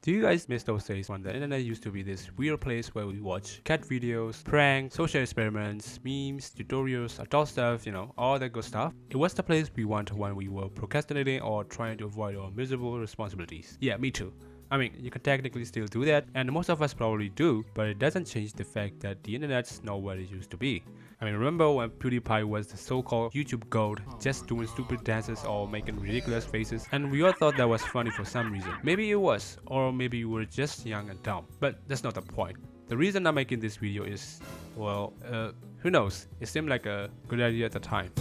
Do you guys miss those days when the internet used to be this weird place where we watch cat videos, pranks, social experiments, memes, tutorials, adult stuff, all that good stuff? It was the place we went when we were procrastinating or trying to avoid our miserable responsibilities. Yeah, me too. I mean, you can technically still do that, and most of us probably do, but it doesn't change the fact that the internet's not what it used to be. I mean, remember when PewDiePie was the so-called YouTube goat, just doing stupid dances or making ridiculous faces, and we all thought that was funny for some reason. Maybe it was, or maybe you were just young and dumb, but that's not the point. The reason I'm making this video is, well, who knows, it seemed like a good idea at the time.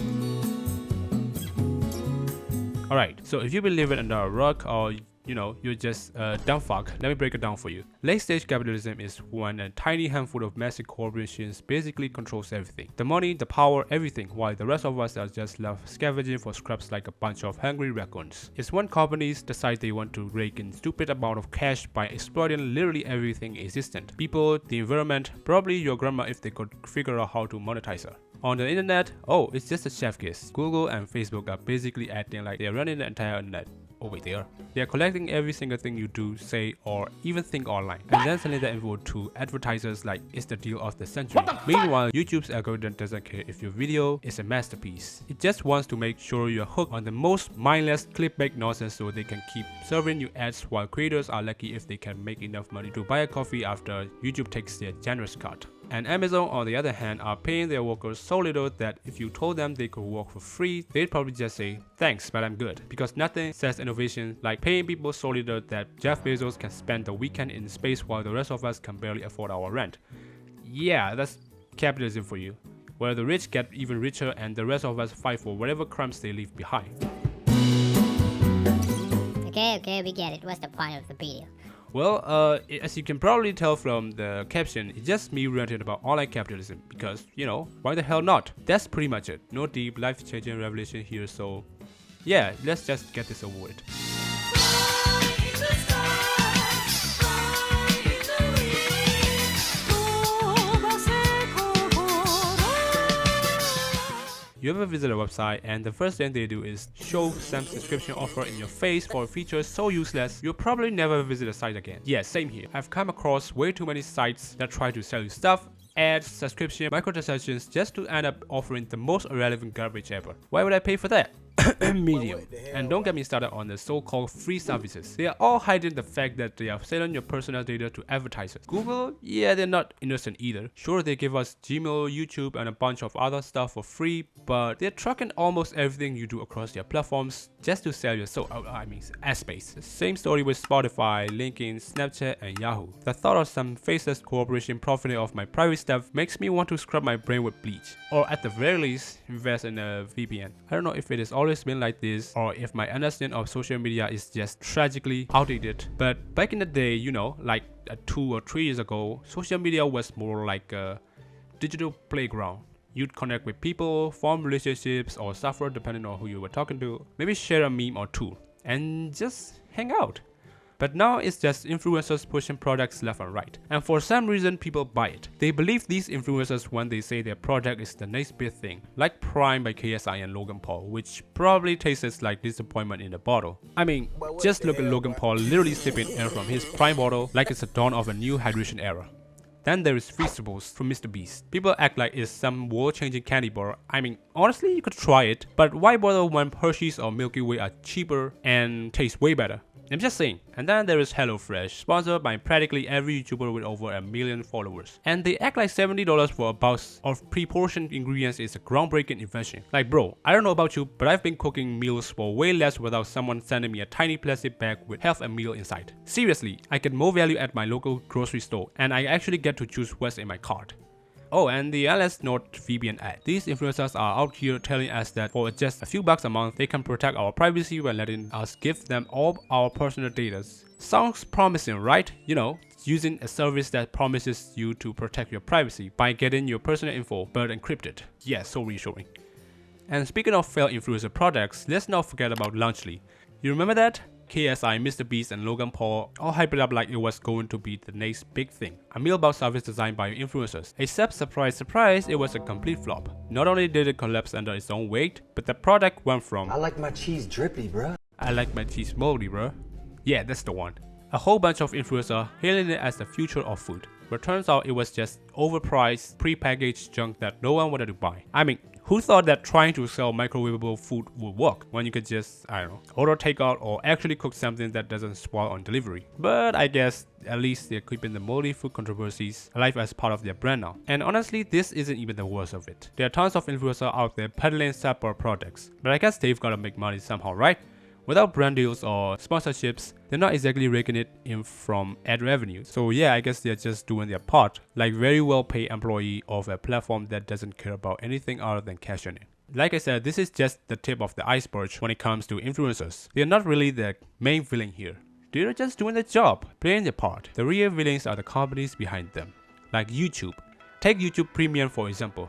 Alright, so if you've been living under a rock or you're just a dumb fuck, let me break it down for you. Late stage capitalism is when a tiny handful of massive corporations basically controls everything. The money, the power, everything, while the rest of us are just left scavenging for scraps like a bunch of hungry raccoons. It's when companies decide they want to rake in stupid amount of cash by exploiting literally everything existent. People, the environment, probably your grandma if they could figure out how to monetize her. On the internet, oh, it's just a chef kiss. Google and Facebook are basically acting like they're running the entire internet. Oh wait, they are. They are collecting every single thing you do, say, or even think online, and then selling that info to advertisers like it's the deal of the century. Meanwhile, YouTube's algorithm doesn't care if your video is a masterpiece. It just wants to make sure you're hooked on the most mindless clickbait nonsense so they can keep serving you ads, while creators are lucky if they can make enough money to buy a coffee after YouTube takes their generous cut. And Amazon, on the other hand, are paying their workers so little that if you told them they could work for free, they'd probably just say, thanks, but I'm good. Because nothing says innovation like paying people so little that Jeff Bezos can spend the weekend in space while the rest of us can barely afford our rent. Yeah, that's capitalism for you, where the rich get even richer and the rest of us fight for whatever crumbs they leave behind. Okay, we get it. What's the point of the video? Well, as you can probably tell from the caption, it's just me ranting about online capitalism because, why the hell not? That's pretty much it. No deep, life-changing revelation here, so yeah, let's just get this over with. You ever visit a website and the first thing they do is show some subscription offer in your face for a feature so useless you'll probably never visit the site again. Yeah, same here. I've come across way too many sites that try to sell you stuff, ads, subscription, microtransactions just to end up offering the most irrelevant garbage ever. Why would I pay for that? Medium. And don't get me started on the so-called free services. They are all hiding the fact that they are selling your personal data to advertisers. Google, yeah, they're not innocent either. Sure, they give us Gmail, YouTube, and a bunch of other stuff for free, but they're tracking almost everything you do across their platforms just to sell your ad space. Same story with Spotify, LinkedIn, Snapchat, and Yahoo. The thought of some faceless corporation profiting off my private stuff makes me want to scrub my brain with bleach, or at the very least, invest in a VPN. I don't know if it has always been like this or if my understanding of social media is just tragically outdated, but back in the day, like 2 or 3 years ago, social media was more like a digital playground. You'd connect with people, form relationships, or suffer depending on who you were talking to, maybe share a meme or two, and just hang out. But now it's just influencers pushing products left and right. And for some reason, people buy it. They believe these influencers when they say their product is the next big thing. Like Prime by KSI and Logan Paul, which probably tastes like disappointment in a bottle. I mean, just look at Logan Paul literally sipping air from his Prime bottle like it's the dawn of a new hydration era. Then there is Feastables from Mr. Beast. People act like it's some world-changing candy bar. I mean, honestly, you could try it, but why bother when Hershey's or Milky Way are cheaper and taste way better? I'm just saying. And then there is HelloFresh, sponsored by practically every YouTuber with over 1 million followers. And they act like $70 for a box of pre-portioned ingredients is a groundbreaking invention. Like bro, I don't know about you, but I've been cooking meals for way less without someone sending me a tiny plastic bag with half a meal inside. Seriously, I get more value at my local grocery store, and I actually get to choose what's in my cart. Oh, and the let's not VPN ad. These influencers are out here telling us that for just a few bucks a month, they can protect our privacy by letting us give them all our personal data. Sounds promising, right? Using a service that promises you to protect your privacy by getting your personal info but encrypted. Yeah, so reassuring. And speaking of failed influencer products, let's not forget about Launchly. You remember that? KSI, Mr. Beast, and Logan Paul all hyped it up like it was going to be the next big thing. A meal box service designed by influencers. Except surprise, surprise, it was a complete flop. Not only did it collapse under its own weight, but the product went from I like my cheese drippy, bruh. I like my cheese moldy, bruh. Yeah, that's the one. A whole bunch of influencers hailing it as the future of food, but turns out it was just overpriced, pre-packaged junk that no one wanted to buy. I mean, who thought that trying to sell microwavable food would work when you could just, I don't know, order takeout or actually cook something that doesn't spoil on delivery? But I guess at least they're keeping the moldy food controversies alive as part of their brand now. And honestly, this isn't even the worst of it. There are tons of influencers out there peddling subpar products, but I guess they've gotta make money somehow, right? Without brand deals or sponsorships, they're not exactly raking it in from ad revenue. So yeah, I guess they're just doing their part, like very well paid employee of a platform that doesn't care about anything other than cash in it. Like I said, this is just the tip of the iceberg when it comes to influencers. They're not really the main villain here. They're just doing their job, playing their part. The real villains are the companies behind them, like YouTube. Take YouTube Premium for example.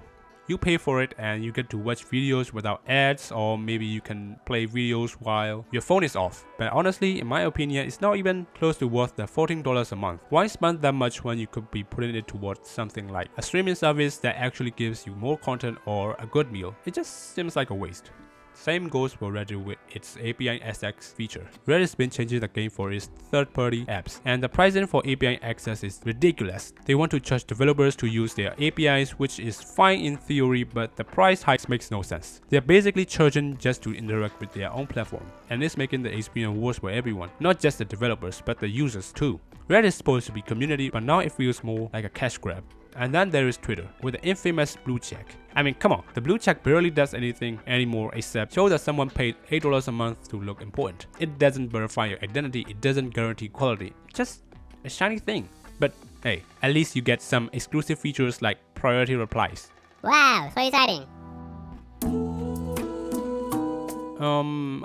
You pay for it and you get to watch videos without ads, or maybe you can play videos while your phone is off. But honestly, in my opinion, it's not even close to worth the $14 a month. Why spend that much when you could be putting it towards something like a streaming service that actually gives you more content or a good meal? It just seems like a waste. Same goes for Reddit with its API access feature. Reddit's been changing the game for its third-party apps, and the pricing for API access is ridiculous. They want to charge developers to use their APIs, which is fine in theory, but the price hikes makes no sense. They're basically charging just to interact with their own platform, and it's making the experience worse for everyone, not just the developers, but the users too. Reddit is supposed to be community, but now it feels more like a cash grab. And then there is Twitter, with the infamous blue check. I mean, come on, the blue check barely does anything anymore except show that someone paid $8 a month to look important. It doesn't verify your identity, it doesn't guarantee quality, just a shiny thing. But hey, at least you get some exclusive features like priority replies. Wow, so exciting.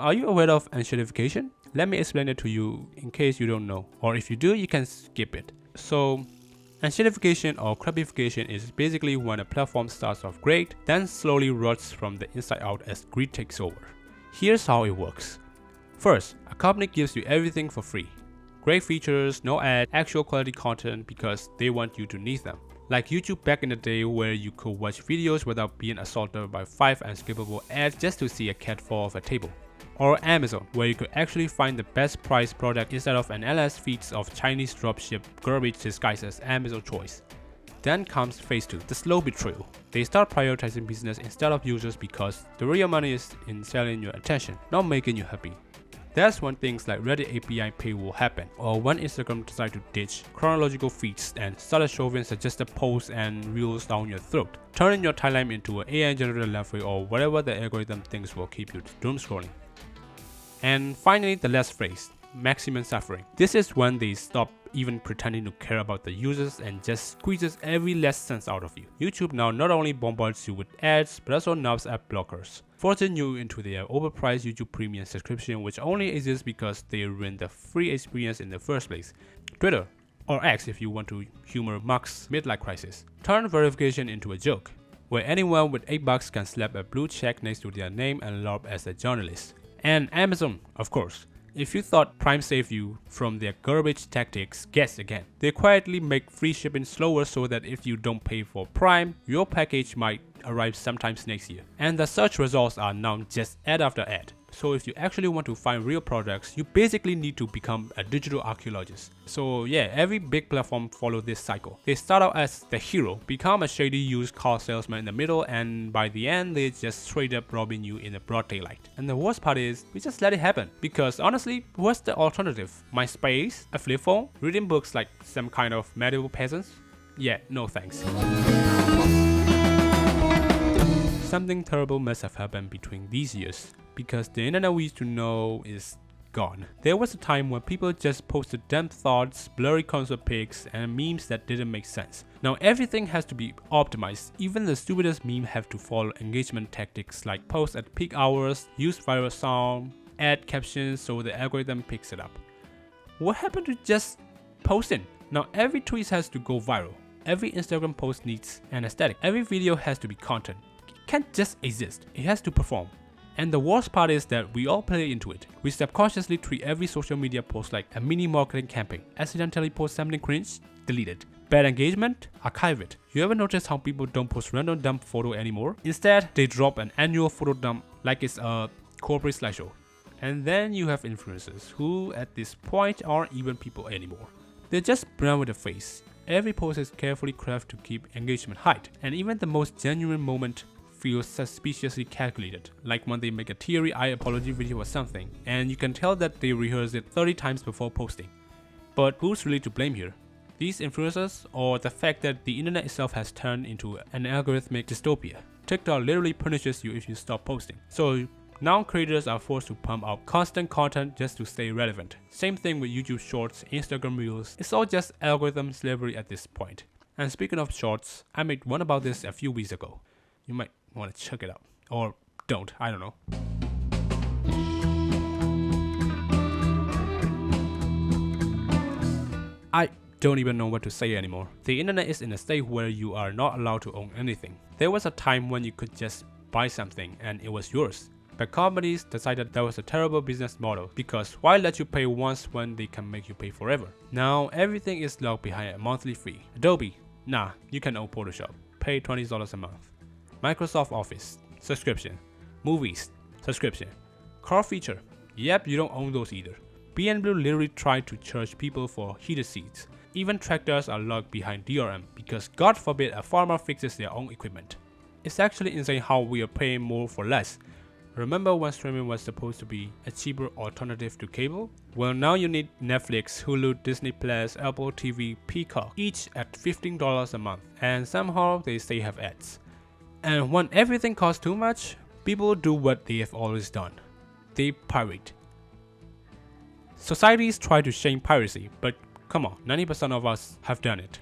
Are you aware of enshittification? Let me explain it to you in case you don't know, or if you do, you can skip it. So, enshittification or crabification is basically when a platform starts off great, then slowly rots from the inside out as greed takes over. Here's how it works. First, a company gives you everything for free. Great features, no ad, actual quality content because they want you to need them. Like YouTube back in the day where you could watch videos without being assaulted by 5 unskippable ads just to see a cat fall off a table. Or Amazon, where you could actually find the best priced product instead of an endless feeds of Chinese dropship garbage disguised as Amazon choice. Then comes phase 2, the slow betrayal. They start prioritizing business instead of users because the real money is in selling your attention, not making you happy. That's when things like Reddit API pay will happen, or when Instagram decides to ditch chronological feeds and start shoving suggested posts and reels down your throat, turning your timeline into an AI generated library or whatever the algorithm thinks will keep you doom scrolling. And finally, the last phrase, maximum suffering. This is when they stop even pretending to care about the users and just squeezes every last cent out of you. YouTube now not only bombards you with ads, but also knobs app blockers, forcing you into their overpriced YouTube Premium subscription, which only exists because they ruined the free experience in the first place. Twitter, or X if you want to humor Mark's midlife crisis, turned verification into a joke, where anyone with $8 can slap a blue check next to their name and LARP as a journalist. And Amazon, of course. If you thought Prime saved you from their garbage tactics, guess again. They quietly make free shipping slower so that if you don't pay for Prime, your package might arrive sometimes next year. And the search results are now just ad after ad. So if you actually want to find real products, you basically need to become a digital archaeologist. So yeah, every big platform follow this cycle. They start out as the hero, become a shady used car salesman in the middle, and by the end they just straight up robbing you in the broad daylight. And the worst part is, we just let it happen. Because honestly, what's the alternative? MySpace? A flip phone? Reading books like some kind of medieval peasants? Yeah, no thanks. Something terrible must have happened between these years, because the internet we used to know is gone. There was a time when people just posted dumb thoughts, blurry concert pics, and memes that didn't make sense. Now everything has to be optimized. Even the stupidest meme have to follow engagement tactics like post at peak hours, use viral sound, add captions so the algorithm picks it up. What happened to just posting? Now every tweet has to go viral. Every Instagram post needs an aesthetic. Every video has to be content. Can't just exist, it has to perform. And the worst part is that we all play into it. We subconsciously treat every social media post like a mini marketing campaign. Accidentally post something cringe, delete it. Bad engagement, archive it. You ever notice how people don't post random dump photo anymore? Instead, they drop an annual photo dump like it's a corporate slideshow. And then you have influencers, who at this point aren't even people anymore. They're just brown with the face. Every post is carefully crafted to keep engagement high, and even the most genuine moment feels suspiciously calculated, like when they make a teary-eyed apology video or something, and you can tell that they rehearsed it 30 times before posting. But who's really to blame here? These influencers, or the fact that the internet itself has turned into an algorithmic dystopia? TikTok literally punishes you if you stop posting. So now creators are forced to pump out constant content just to stay relevant. Same thing with YouTube Shorts, Instagram Reels. It's all just algorithm slavery at this point. And speaking of shorts, I made one about this a few weeks ago. You might want to check it out. Or don't, I don't know. I don't even know what to say anymore. The internet is in a state where you are not allowed to own anything. There was a time when you could just buy something and it was yours. But companies decided that was a terrible business model, because why let you pay once when they can make you pay forever? Now everything is locked behind a monthly fee. Adobe, nah, you can own Photoshop. Pay $20 a month. Microsoft Office, subscription. Movies, subscription. Car feature, yep, you don't own those either. BMW literally tried to charge people for heated seats. Even tractors are locked behind DRM because God forbid a farmer fixes their own equipment. It's actually insane how we are paying more for less. Remember when streaming was supposed to be a cheaper alternative to cable? Well, now you need Netflix, Hulu, Disney Plus, Apple TV, Peacock, each at $15 a month, and somehow they say have ads. And when everything costs too much, people do what they have always done. They pirate. Societies try to shame piracy, but come on, 90% of us have done it.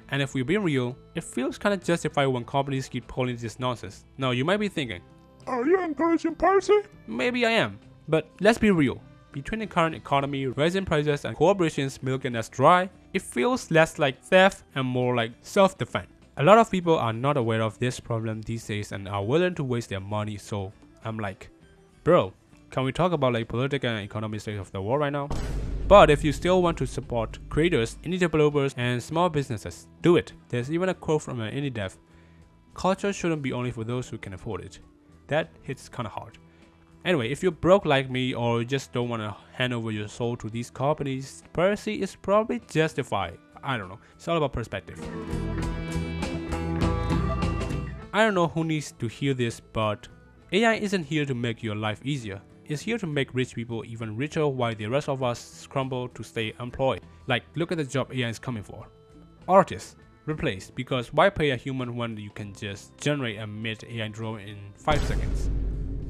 And if we're being real, it feels kinda justified when companies keep pulling this nonsense. Now you might be thinking, are you encouraging piracy? Maybe I am, but let's be real. Between the current economy, rising prices, and corporations milking us dry, it feels less like theft and more like self-defense. A lot of people are not aware of this problem these days and are willing to waste their money, so I'm like, bro, can we talk about like political and economic state of the world right now? But if you still want to support creators, indie developers, and small businesses, do it. There's even a quote from an indie dev: culture shouldn't be only for those who can afford it. That hits kinda hard. Anyway, if you're broke like me or just don't want to hand over your soul to these companies, piracy is probably justified. I don't know. It's all about perspective. I don't know who needs to hear this, but AI isn't here to make your life easier. It's here to make rich people even richer while the rest of us scramble to stay employed. Like, look at the job AI is coming for. Artists, replaced, because why pay a human when you can just generate a mid-AI drawing in 5 seconds?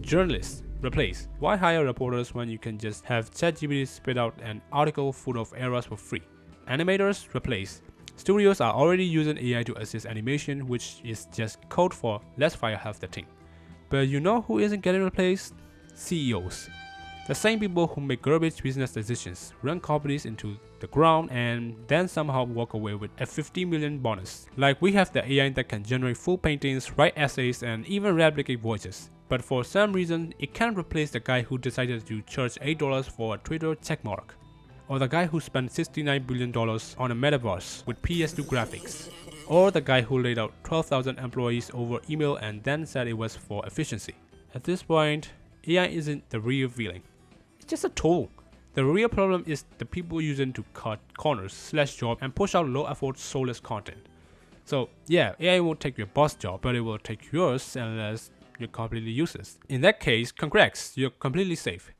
Journalists, replaced. Why hire reporters when you can just have ChatGPT spit out an article full of errors for free? Animators, replaced. Studios are already using AI to assist animation, which is just code for let's fire half the team. But you know who isn't getting replaced? CEOs. The same people who make garbage business decisions, run companies into the ground, and then somehow walk away with a 50 million bonus. Like, we have the AI that can generate full paintings, write essays, and even replicate voices. But for some reason, it can't replace the guy who decided to charge $8 for a Twitter checkmark. Or the guy who spent $69 billion on a metaverse with PS2 graphics. Or the guy who laid out 12,000 employees over email and then said it was for efficiency. At this point, AI isn't the real villain. It's just a tool. The real problem is the people using to cut corners, slash jobs, and push out low-effort, soulless content. So yeah, AI won't take your boss job, but it will take yours unless you're completely useless. In that case, congrats, you're completely safe.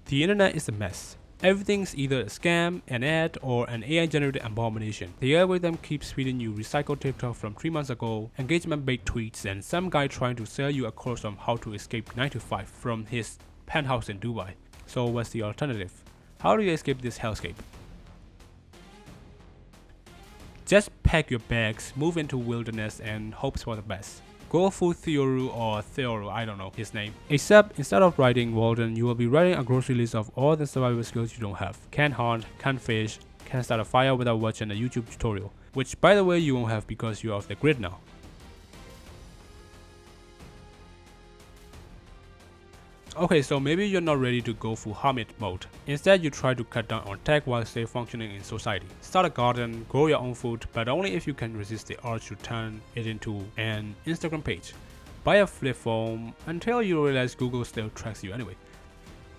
The internet is a mess. Everything's either a scam, an ad, or an AI-generated abomination. The algorithm keeps feeding you recycled TikTok from 3 months ago, engagement-bait tweets, and some guy trying to sell you a course on how to escape 9 to 5 from his penthouse in Dubai. So what's the alternative? How do you escape this hellscape? Just pack your bags, move into wilderness, and hope for the best. Go full Theoru, I don't know his name. Except instead of writing Walden, you will be writing a grocery list of all the survival skills you don't have. Can't hunt, can't fish, can't start a fire without watching a YouTube tutorial. Which, by the way, you won't have because you're off the grid now. Okay, so maybe you're not ready to go full hermit mode. Instead, you try to cut down on tech while still functioning in society. Start a garden, grow your own food, but only if you can resist the urge to turn it into an Instagram page. buy a flip phone until you realize Google still tracks you anyway.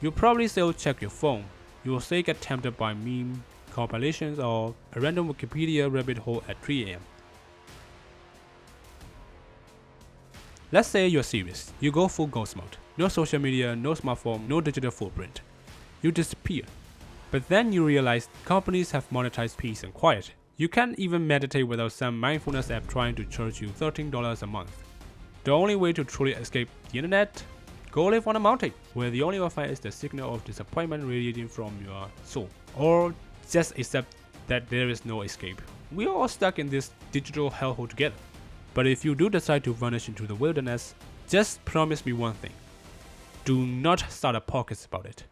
You'll probably still check your phone. You will still get tempted by meme compilations or a random Wikipedia rabbit hole at 3 AM. Let's say you're serious. You go full ghost mode. No social media, no smartphone, no digital footprint. You disappear. But then you realize companies have monetized peace and quiet. You can't even meditate without some mindfulness app trying to charge you $13 a month. The only way to truly escape the internet? Go live on a mountain, where the only Wi-Fi is the signal of disappointment radiating from your soul. Or just accept that there is no escape. We are all stuck in this digital hellhole together. But if you do decide to vanish into the wilderness, just promise me one thing. Do not start a podcast about it.